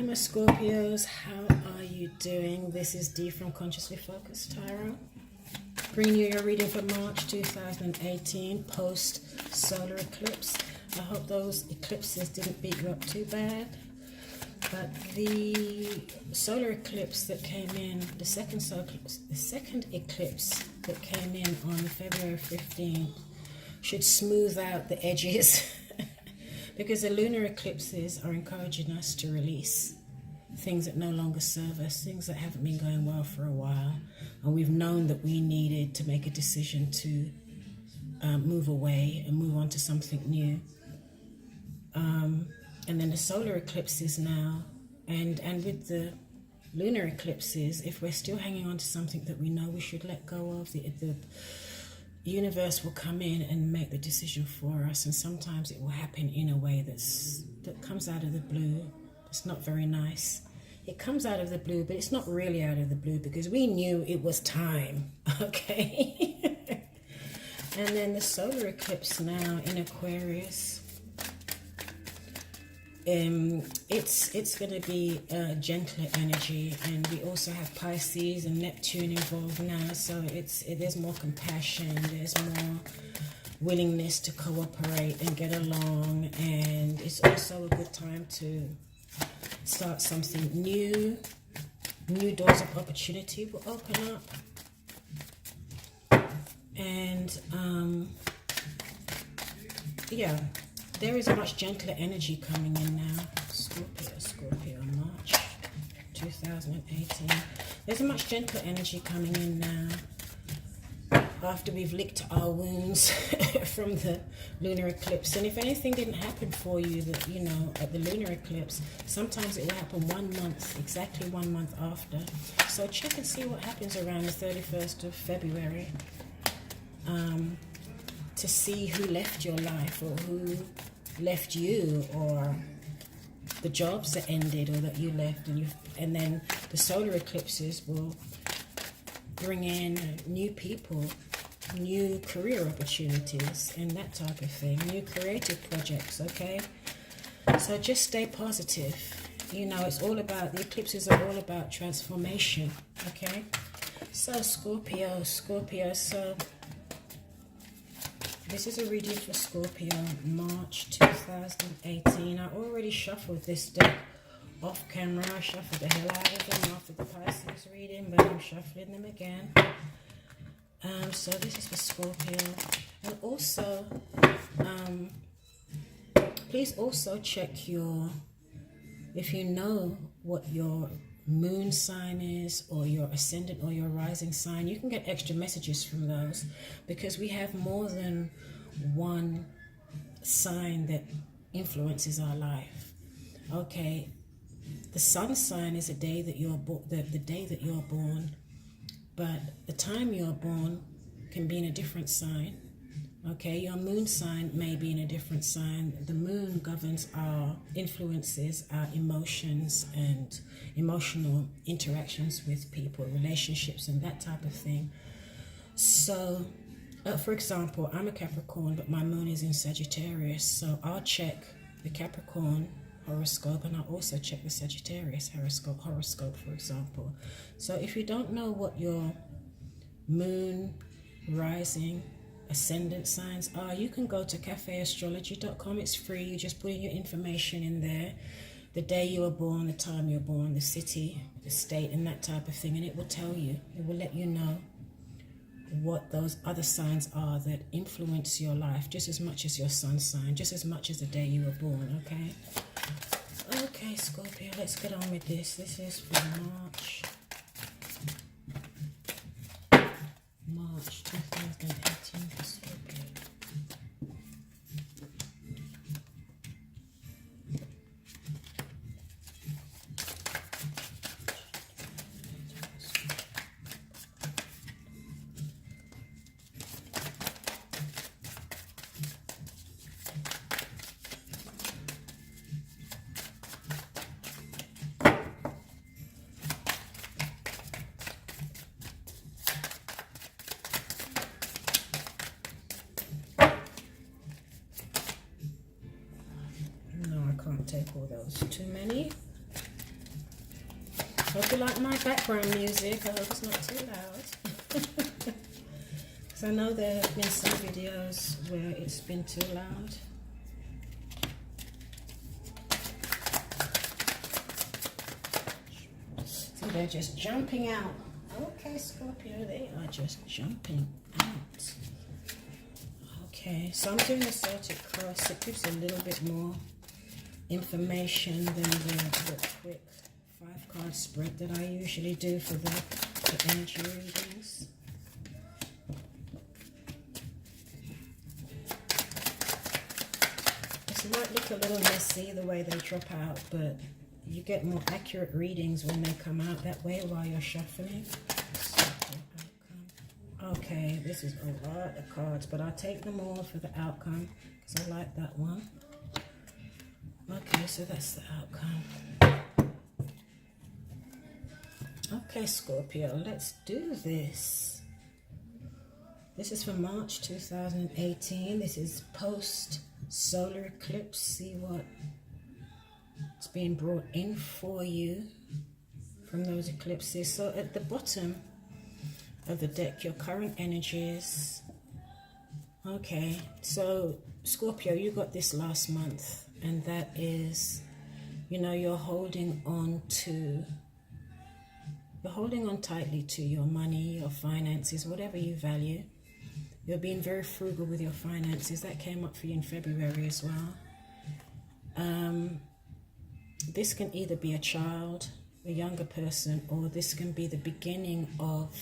my Scorpios, how are you doing? This is Dee from Consciously Focused Tarot. Bringing you your reading for March 2018, post-solar eclipse. I hope those eclipses didn't beat you up too bad. But the solar eclipse that came in, the second eclipse that came in on February 15th should smooth out the edges. Because the lunar eclipses are encouraging us to release things that no longer serve us, things that haven't been going well for a while. And we've known that we needed to make a decision to move away and move on to something new. And then the solar eclipses now, and with the lunar eclipses, if we're still hanging on to something that we know we should let go of, the universe will come in and make the decision for us, and sometimes it will happen in a way that comes out of the blue. It's not very nice. It comes out of the blue, but it's not really out of the blue because we knew it was time, okay? And then the solar eclipse now in Aquarius, it's going to be a gentler energy, and we also have Pisces and Neptune involved now, so there's more compassion, there's more willingness to cooperate and get along, and it's also a good time to start something new. New doors of opportunity will open up, and yeah, there is a much gentler energy coming in now. Scorpio, March 2018. There's a much gentler energy coming in now after we've licked our wounds from the lunar eclipse. And if anything didn't happen for you, that at the lunar eclipse, sometimes it will happen 1 month, exactly 1 month after. So check and see what happens around the 31st of February to see who left your life, or who left you, or the jobs that ended or that you left, and then the solar eclipses will bring in new people, new career opportunities, and that type of thing, new creative projects, okay? So just stay positive. It's all about, the eclipses are all about transformation, okay? So Scorpio, so this is a reading for Scorpio, March 2018. I already shuffled this deck off camera. I shuffled the hell out of them after the Pisces reading, but I'm shuffling them again. So this is for Scorpio. And also, please also check if you know what your moon sign is, or your ascendant or your rising sign, you can get extra messages from those, because we have more than one sign that influences our life. Okay, the sun sign is the day that you're the day that you're born, but the time you're born can be in a different sign. Okay, your moon sign may be in a different sign. The moon governs our influences, our emotions, and emotional interactions with people, relationships, and that type of thing. So, for example, I'm a Capricorn, but my moon is in Sagittarius. So I'll check the Capricorn horoscope, and I'll also check the Sagittarius horoscope, for example. So if you don't know what your moon, rising, ascendant signs are, you can go to cafeastrology.com. It's free. You just put in your information in there, the day you were born, the time you were born, the city, the state, and that type of thing, and it will tell you, it will let you know what those other signs are that influence your life, just as much as your sun sign, just as much as the day you were born. Okay, Scorpio, let's get on with this. This is for March 2018 for Scorpio. Take all those, too many. Hope you like my background music. I hope it's not too loud. Because I know there have been some videos where it's been too loud. See, they're just jumping out. Okay, Scorpio, they are just jumping out. Okay, so I'm doing the Celtic cross. It gives a little bit more information than the quick 5-card spread that I usually do for the energy readings. This might look a little messy the way they drop out, but you get more accurate readings when they come out that way while you're shuffling. Okay, this is a lot of cards, but I'll take them all for the outcome because I like that one. Okay, so that's the outcome. Okay, Scorpio, let's do this. This is for March 2018. This is post-solar eclipse. See what it's being brought in for you from those eclipses. So at the bottom of the deck, your current energies. Okay, so Scorpio, you got this last month, and that is, you know, you're holding on tightly to your money, your finances, whatever you value. You're being very frugal with your finances. That came up for you in February as well. This can either be a child, a younger person, or this can be the beginning of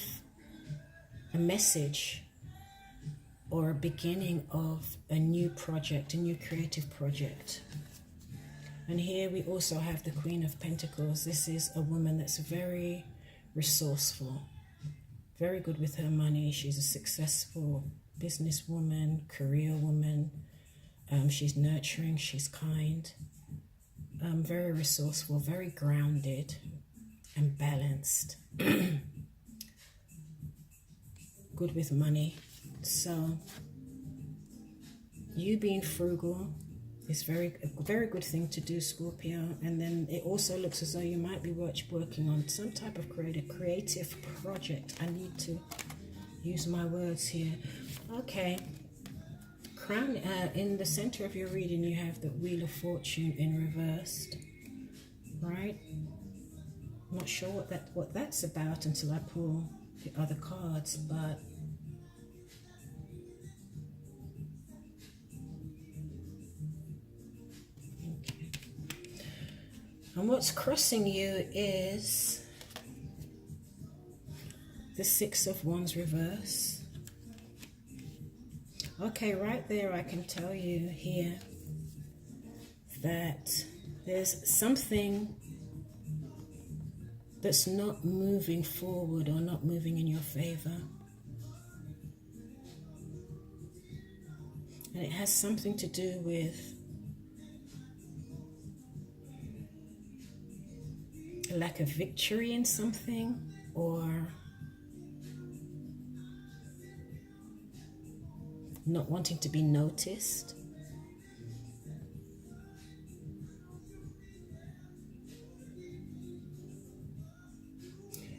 a message or a beginning of a new project, a new creative project. And here we also have the Queen of Pentacles. This is a woman that's very resourceful, very good with her money. She's a successful businesswoman, career woman. She's nurturing, she's kind, very resourceful, very grounded and balanced. Good with money. So you being frugal is a very good thing to do, Scorpio. And then it also looks as though you might be working on some type of creative project. I need to use my words here. Okay, crown, in the center of your reading you have the Wheel of Fortune in reversed, right? I'm not sure what that's about until I pull the other cards, but okay. And what's crossing you is the Six of Wands reverse. Okay, right there I can tell you here that there's something that's not moving forward or not moving in your favor. And it has something to do with a lack of victory in something, or not wanting to be noticed.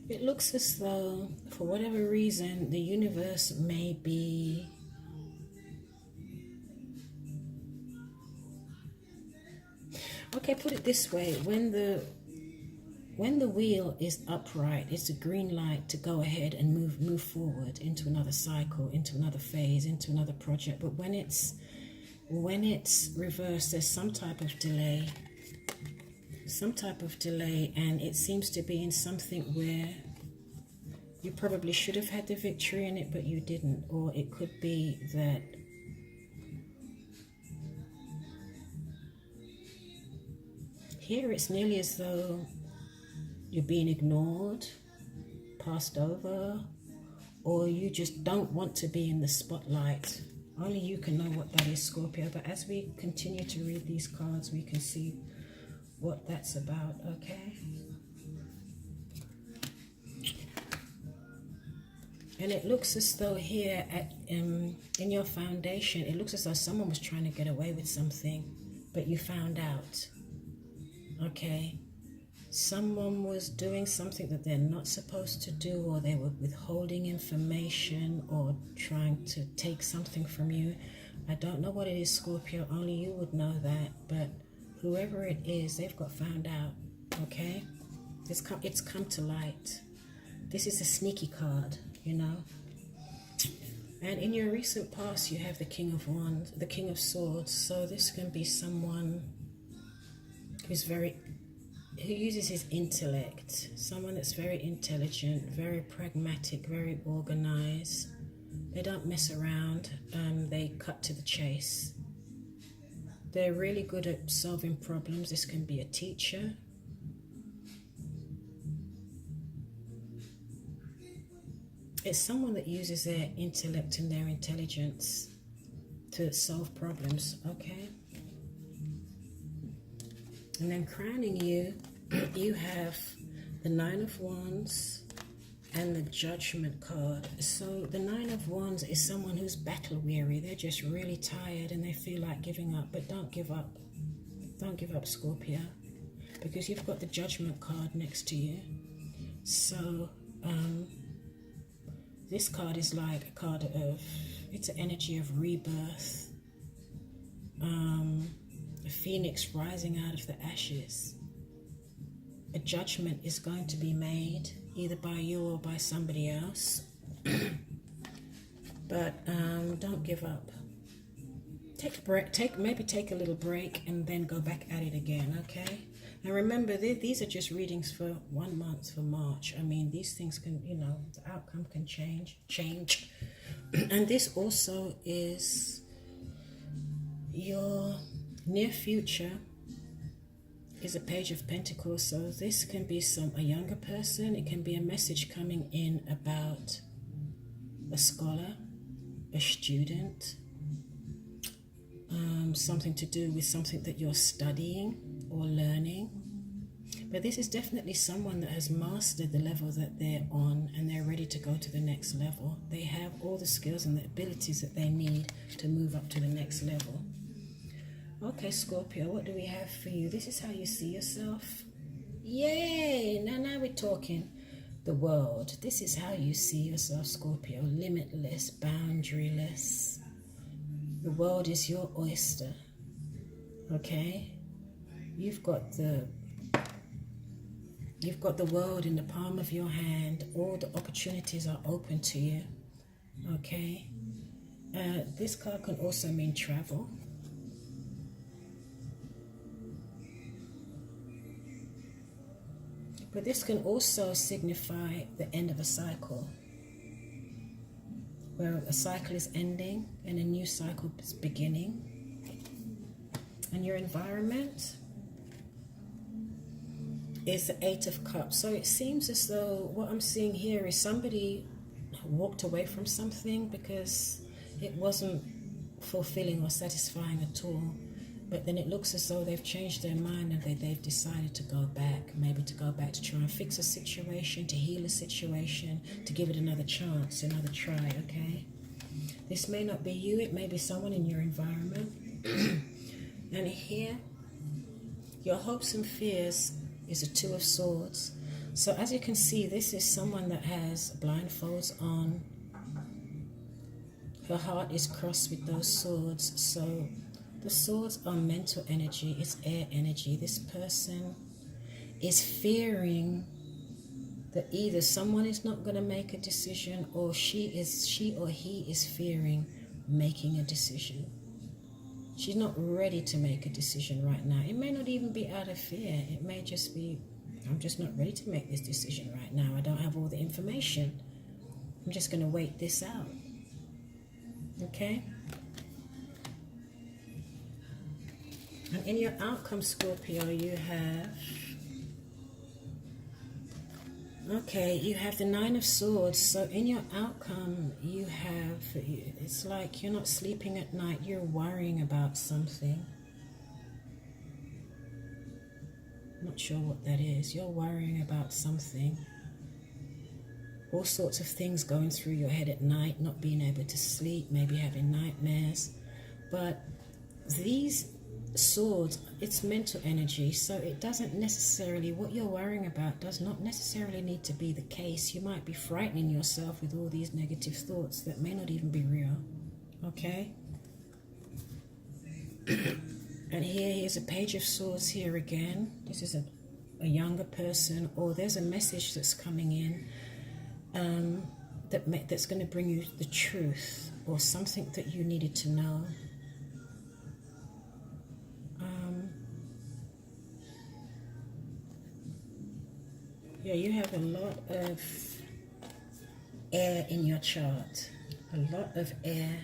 It looks as though, for whatever reason, the universe may be okay, put it this way, when the wheel is upright, it's a green light to go ahead and move forward into another cycle, into another phase, into another project. But when it's reversed, there's some type of delay, and it seems to be in something where you probably should have had the victory in it, but you didn't. Or it could be that here it's nearly as though you're being ignored, passed over, or you just don't want to be in the spotlight. Only you can know what that is, Scorpio. But as we continue to read these cards, we can see what that's about, okay? And it looks as though here in your foundation, it looks as though someone was trying to get away with something, but you found out, okay? someone was doing something that they're not supposed to do, or they were withholding information or trying to take something from you. I don't know what it is, Scorpio. Only you would know that. But whoever it is, they've got found out. Okay? It's come to light. This is a sneaky card, you know. And in your recent past, you have the King of Wands, the King of Swords. So this can be someone who uses his intellect, someone that's very intelligent, very pragmatic, very organized. They don't mess around, they cut to the chase. They're really good at solving problems. This can be a teacher. It's someone that uses their intellect and their intelligence to solve problems, okay? And then crowning you, you have the Nine of Wands and the Judgment card. So the Nine of Wands is someone who's battle weary. They're just really tired and they feel like giving up. But don't give up. Don't give up, Scorpio. Because you've got the Judgment card next to you. So this card is like a card of, it's an energy of rebirth. A phoenix rising out of the ashes. A judgment is going to be made either by you or by somebody else. But don't give up. Take a break. Maybe take a little break and then go back at it again, okay? And remember, these are just readings for 1 month, for March. I mean, these things can, you know, the outcome can change. And this also is your near future is a Page of Pentacles. So this can be a younger person. It can be a message coming in about a scholar, a student, something to do with something that you're studying or learning. But this is definitely someone that has mastered the level that they're on and they're ready to go to the next level. They have all the skills and the abilities that they need to move up to the next level. Okay, Scorpio, what do we have for you? This is how you see yourself. Yay! Now we're talking. The world. This is how you see yourself, Scorpio. Limitless, boundaryless. The world is your oyster. Okay? You've got the world in the palm of your hand. All the opportunities are open to you. Okay? This card can also mean travel. But this can also signify the end of a cycle, where a cycle is ending and a new cycle is beginning. And your environment is the Eight of Cups. So it seems as though what I'm seeing here is somebody walked away from something because it wasn't fulfilling or satisfying at all. But then it looks as though they've changed their mind and they've decided to go back, maybe to go back to try and fix a situation, to heal a situation, to give it another chance, another try, okay? This may not be you, it may be someone in your environment. And here, your hopes and fears is a Two of Swords. So as you can see, this is someone that has blindfolds on. Her heart is crossed with those swords. So the swords are mental energy, it's air energy. This person is fearing that either someone is not going to make a decision, or she or he is fearing making a decision. She's not ready to make a decision right now. It may not even be out of fear. It may just be, I'm just not ready to make this decision right now. I don't have all the information. I'm just going to wait this out. Okay? And in your outcome, Scorpio, you have, you have the Nine of Swords. So in your outcome, you have, it's like you're not sleeping at night, you're worrying about something. Not sure what that is. You're worrying about something. All sorts of things going through your head at night, not being able to sleep, maybe having nightmares. But these Swords, it's mental energy, so it doesn't necessarily, what you're worrying about does not necessarily need to be the case. You might be frightening yourself with all these negative thoughts that may not even be real. Okay? And here's a Page of Swords here again. This is a younger person, or there's a message that's coming in that's going to bring you the truth or something that you needed to know. Yeah, you have a lot of air in your chart. A lot of air.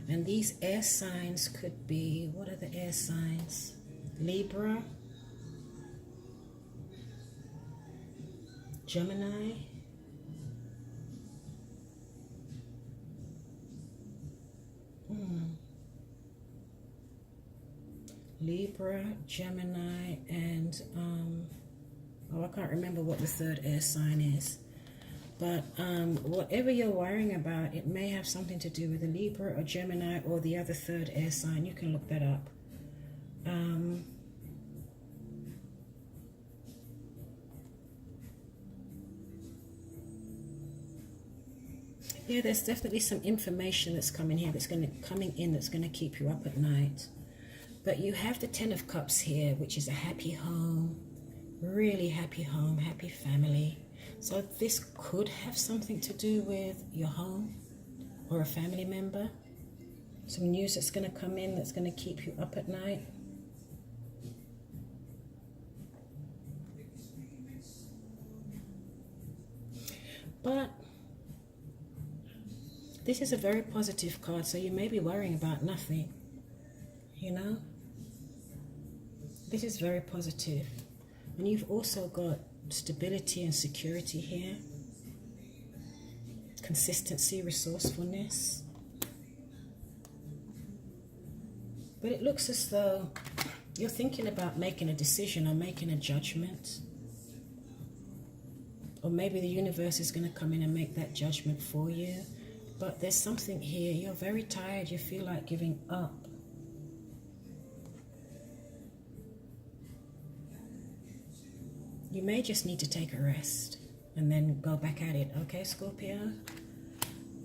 And these air signs could be, what are the air signs? Libra, Gemini, Libra, Gemini, and I can't remember what the third air sign is. But whatever you're worrying about, it may have something to do with a Libra or Gemini or the other third air sign. You can look that up. Yeah, there's definitely some information that's coming here that's going to keep you up at night. But you have the Ten of Cups here, which is a happy home, really happy home, happy family. So this could have something to do with your home or a family member. Some news that's going to come in that's going to keep you up at night. But this is a very positive card, so you may be worrying about nothing, you know? This is very positive. And you've also got stability and security here. Consistency, resourcefulness. But it looks as though you're thinking about making a decision or making a judgment. Or maybe the universe is going to come in and make that judgment for you. But there's something here. You're very tired. You feel like giving up. You may just need to take a rest and then go back at it. Okay, Scorpio?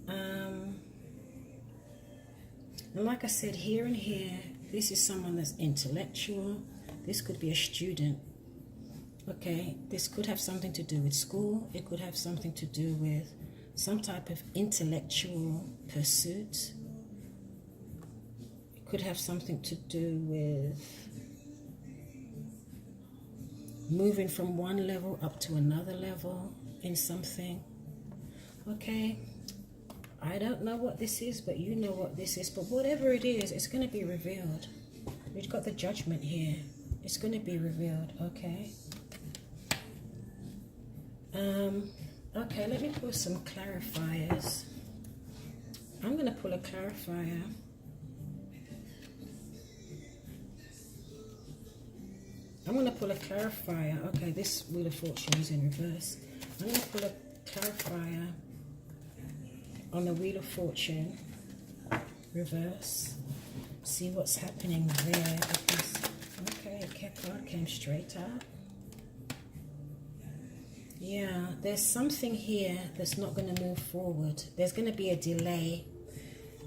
And like I said, here and here, this is someone that's intellectual. This could be a student. Okay, this could have something to do with school. It could have something to do with some type of intellectual pursuit. It could have something to do with moving from one level up to another level in something. Okay, I don't know what this is, but you know what this is. But whatever it is, it's going to be revealed. We've got the Judgment here. It's going to be revealed, okay? Okay, let me pull some clarifiers. I'm going to pull a clarifier. I'm going to pull a clarifier. Okay, this Wheel of Fortune is in reverse. I'm going to pull a clarifier on the Wheel of Fortune reverse. See what's happening there. Because, okay, a card came straight up. Yeah, there's something here that's not going to move forward. There's going to be a delay.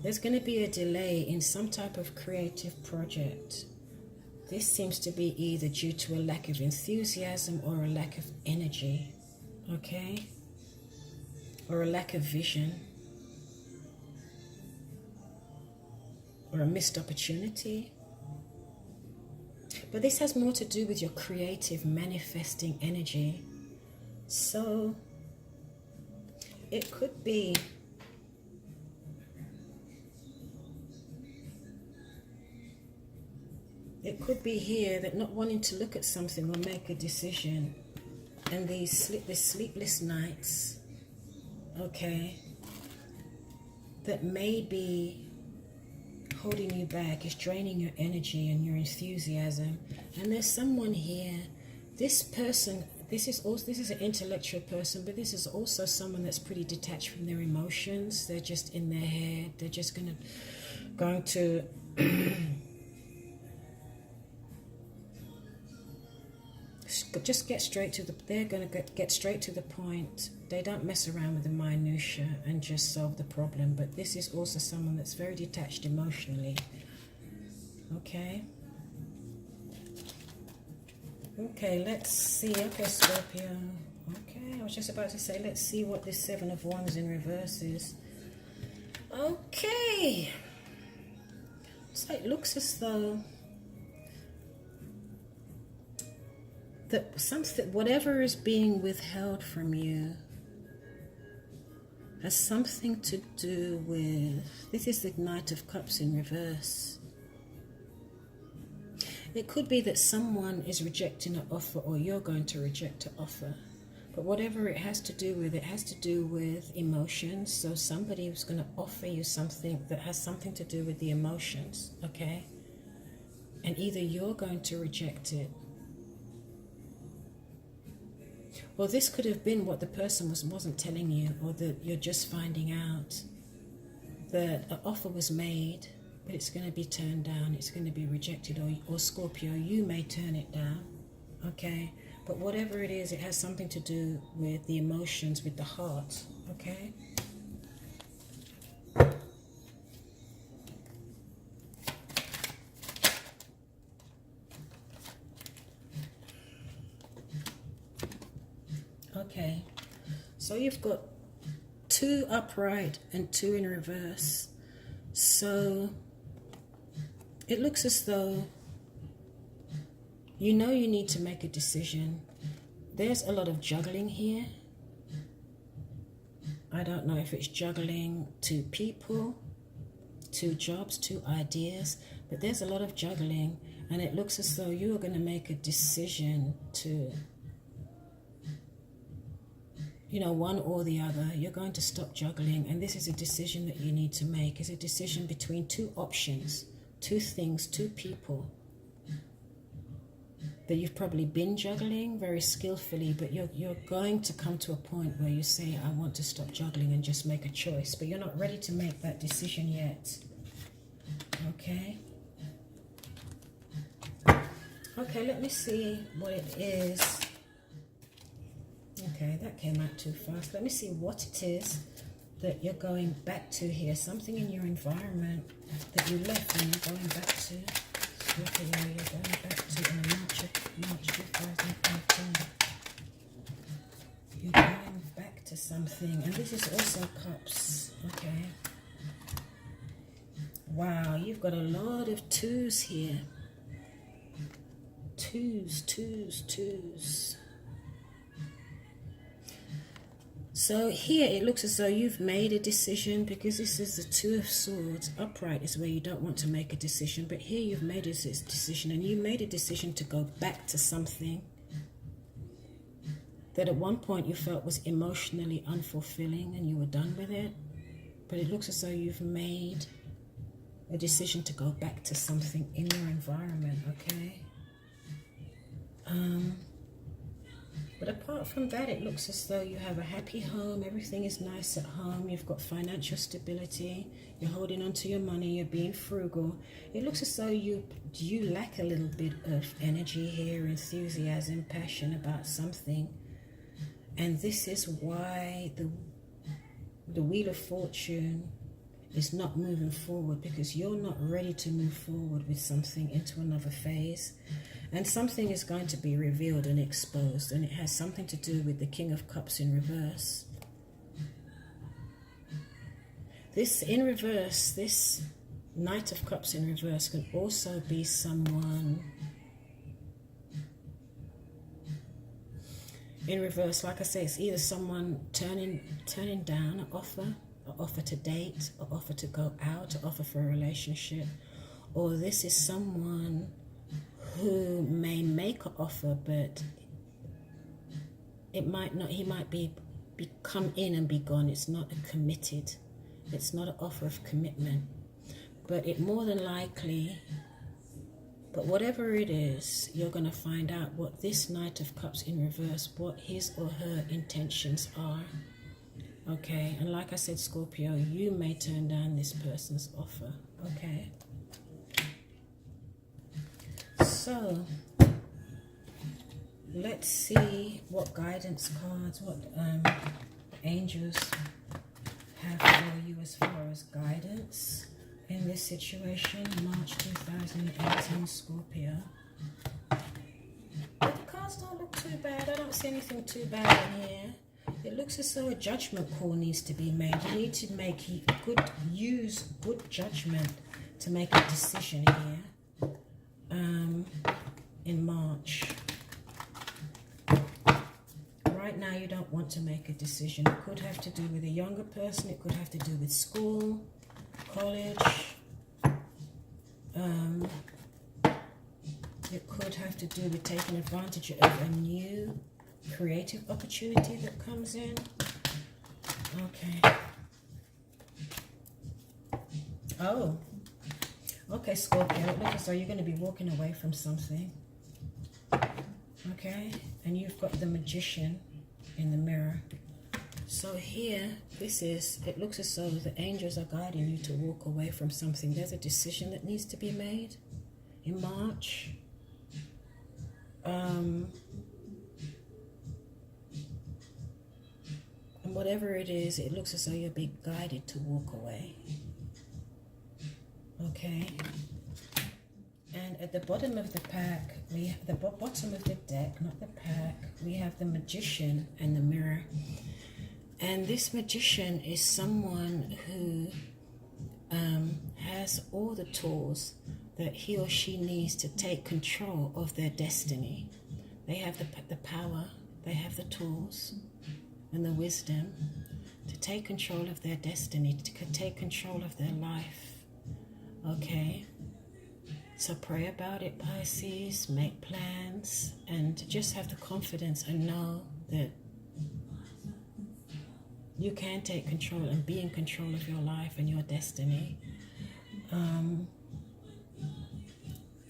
There's going to be a delay in some type of creative project. This seems to be either due to a lack of enthusiasm or a lack of energy, okay? Or a lack of vision. Or a missed opportunity. But this has more to do with your creative manifesting energy. So, it could be here that not wanting to look at something or make a decision, and these sleepless nights, okay, that may be holding you back, is draining your energy and your enthusiasm. And there's someone here, this person, this is an intellectual person, but this is also someone that's pretty detached from their emotions. They're just in their head. They're just going to Just get straight to the, they're going to get straight to the point. They don't mess around with the minutia and just solve the problem. But this is also someone that's very detached emotionally. Okay. Okay, let's see. Okay, Scorpio. Okay, I was just about to say, let's see what this Seven of Wands in reverse is. Okay. So it looks as though that something, whatever is being withheld from you, has something to do with, this is the Knight of Cups in reverse. It could be that someone is rejecting an offer, or you're going to reject an offer. But whatever it has to do with, it has to do with emotions. So somebody is going to offer you something that has something to do with the emotions, okay? And either you're going to reject it, or this could have been what the person wasn't telling you, or that you're just finding out that an offer was made, but it's going to be turned down, it's going to be rejected, or Scorpio, you may turn it down, okay? But whatever it is, it has something to do with the emotions, with the heart, okay? Okay, so you've got 2 upright and 2 in reverse. So it looks as though you know you need to make a decision. There's a lot of juggling here. I don't know if it's juggling 2 people, 2 jobs, 2 ideas, but there's a lot of juggling, and it looks as though you are going to make a decision to, you know, one or the other. You're going to stop juggling, and this is a decision that you need to make. It's a decision between 2 options, 2 things, 2 people that you've probably been juggling very skillfully, but you're going to come to a point where you say, I want to stop juggling and just make a choice, but you're not ready to make that decision yet. Okay? Okay, let me see what it is. Okay, that came out too fast. Let me see what it is that you're going back to here. Something in your environment that you left and you're going back to. Scorpio, you're going back to in March 2018. You're going back to something. And this is also Cups. Okay. Wow, you've got a lot of 2s here. 2s. So here it looks as though you've made a decision, because this is the 2 of Swords. Upright is where you don't want to make a decision, but here you've made a decision, and you made a decision to go back to something that at one point you felt was emotionally unfulfilling and you were done with it. But it looks as though you've made a decision to go back to something in your environment, okay? But apart from that, it looks as though you have a happy home. Everything is nice at home. You've got financial stability. You're holding on to your money. You're being frugal. It looks as though you lack a little bit of energy here, enthusiasm, passion about something. And this is why the Wheel of Fortune is not moving forward, because you're not ready to move forward with something into another phase. And something is going to be revealed and exposed, and it has something to do with the King of Cups in reverse. This in reverse, this Knight of Cups in reverse can also be someone in reverse. Like I say, it's either someone turning down an offer to date, an offer to go out, an offer for a relationship, or this is someone who may make an offer, but it might not. He might be come in and be gone. It's not a committed. It's not an offer of commitment, but it more than likely. But whatever it is, you're going to find out what this Knight of Cups in reverse, what his or her intentions are. Okay, and like I said, Scorpio, you may turn down this person's offer. Okay. So Let's see what guidance cards, what angels have for you as far as guidance in this situation. March 2018, Scorpio. But the cards don't look too bad. I don't see anything too bad in here. It looks as though a judgment call needs to be made. You need to use good judgment to make a decision here in March. Right now you don't want to make a decision. It could have to do with a younger person. It could have to do with school, college. It could have to do with taking advantage of a new creative opportunity that comes in. Okay. Oh. Okay, Scorpio. It looks as though you're going to be walking away from something. Okay. And you've got the Magician in the mirror. So here, it looks as though the angels are guiding you to walk away from something. There's a decision that needs to be made in March. And whatever it is, it looks as though you're being guided to walk away. Okay. And at the bottom of the pack, we have the bottom of the deck, not the pack, we have the Magician and the mirror. And this Magician is someone who has all the tools that he or she needs to take control of their destiny. They have the power, they have the tools and the wisdom to take control of their destiny, to take control of their life. Okay? So pray about it, Pisces, make plans, and just have the confidence and know that you can take control and be in control of your life and your destiny.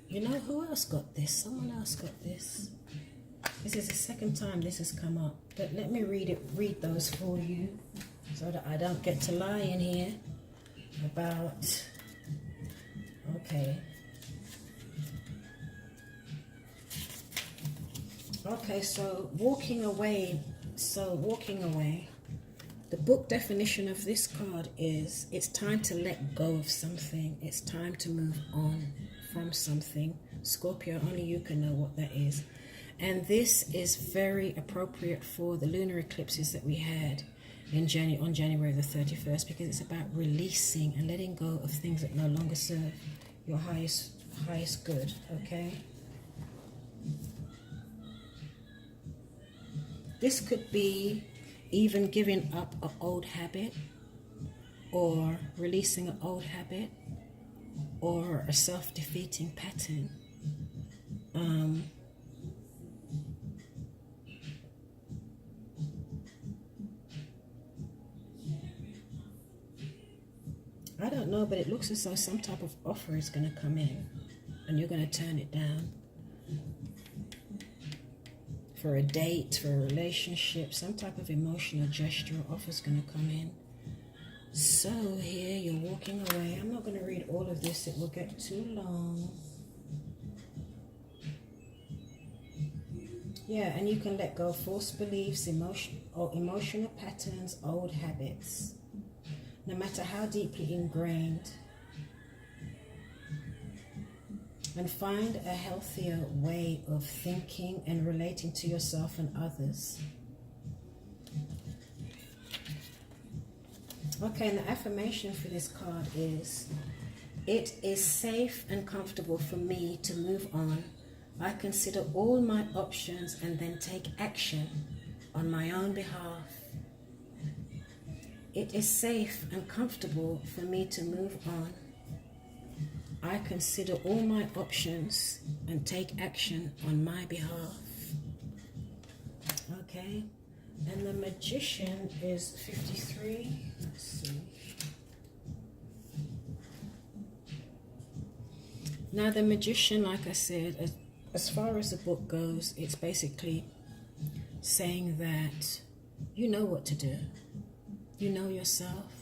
You know, who else got this? Someone else got this. This is the second time this has come up. But let me read those for you so that I don't get to lie in here about... Okay. Okay, so walking away. The book definition of this card is it's time to let go of something. It's time to move on from something. Scorpio, only you can know what that is. And this is very appropriate for the lunar eclipses that we had on January the 31st, because it's about releasing and letting go of things that no longer serve your highest good, okay? This could be even giving up an old habit, or releasing an old habit, or a self-defeating pattern. I don't know, but it looks as though some type of offer is going to come in and you're going to turn it down. For a date, for a relationship, some type of emotional gesture or offer is going to come in. So here you're walking away. I'm not going to read all of this. It will get too long. Yeah, and you can let go of false beliefs, emotional patterns, old habits, no matter how deeply ingrained. And find a healthier way of thinking and relating to yourself and others. Okay, and the affirmation for this card is, it is safe and comfortable for me to move on. I consider all my options and then take action on my own behalf. It is safe and comfortable for me to move on. I consider all my options and take action on my behalf. Okay, and the Magician is 53. Let's see. Now the Magician, like I said, as far as the book goes, it's basically saying that you know what to do. You know yourself.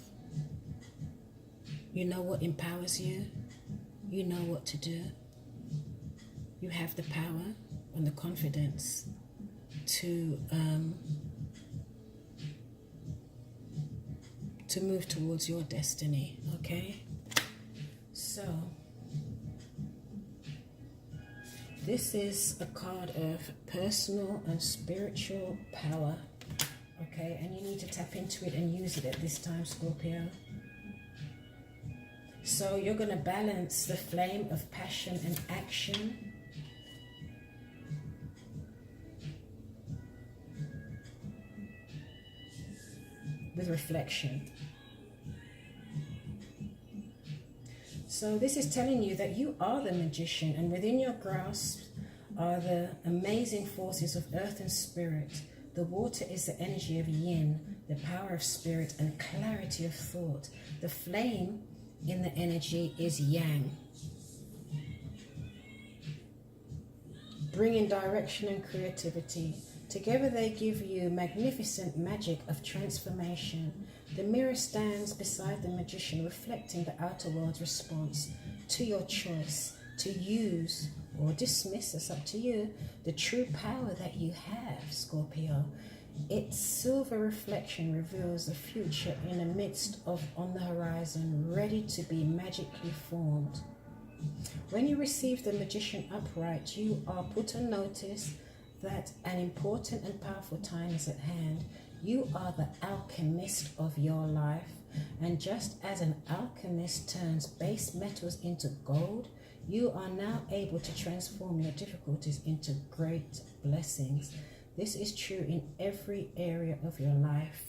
You know what empowers you. You know what to do. You have the power and the confidence to move towards your destiny, okay? So this is a card of personal and spiritual power, okay? And you need to tap into it and use it at this time, Scorpio. So you're going to balance the flame of passion and action with reflection. So this is telling you that you are the magician, and within your grasp are the amazing forces of earth and spirit. The water is the energy of yin, the power of spirit and clarity of thought. The flame in the energy is yang, bringing direction and creativity. Together they give you magnificent magic of transformation. The mirror stands beside the magician, reflecting the outer world's response to your choice to use or dismiss, it's up to you, the true power that you have, Scorpio. Its silver reflection reveals the future in the midst of on the horizon, ready to be magically formed. When you receive the magician upright, you are put on notice that an important and powerful time is at hand. You are the alchemist of your life, and just as an alchemist turns base metals into gold, you are now able to transform your difficulties into great blessings. This is true in every area of your life.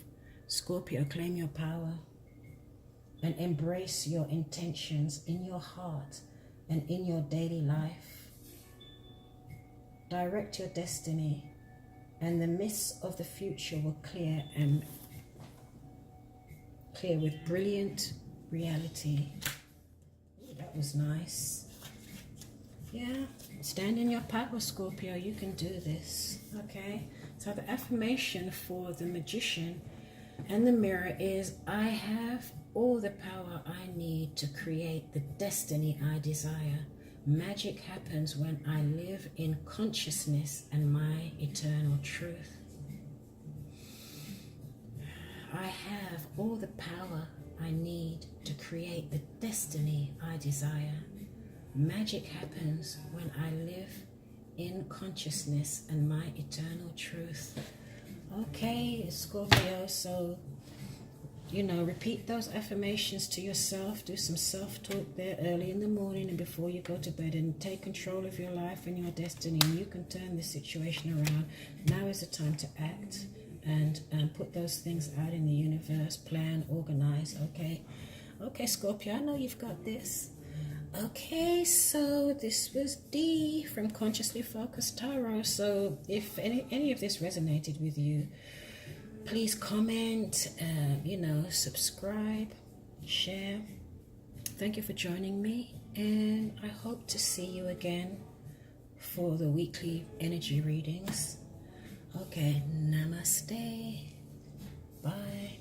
Scorpio, claim your power and embrace your intentions in your heart and in your daily life. Direct your destiny, and the mists of the future will clear with brilliant reality. Ooh, that was nice. Yeah, stand in your power, Scorpio. You can do this, okay? So the affirmation for the magician and the mirror is, I have all the power I need to create the destiny I desire. Magic happens when I live in consciousness and my eternal truth. I have all the power I need to create the destiny I desire. Magic happens when I live in consciousness and my eternal truth. Okay, Scorpio, so repeat those affirmations to yourself. Do some self-talk there early in the morning and before you go to bed, and take control of your life and your destiny, and you can turn this situation around. Now is the time to act and put those things out in the universe. Plan, organize, okay? Okay, Scorpio, I know you've got this. Okay, so this was Dee from Consciously Focused Tarot. So if any of this resonated with you, please comment, subscribe, share. Thank you for joining me, and I hope to see you again for the weekly energy readings. Okay, namaste. Bye.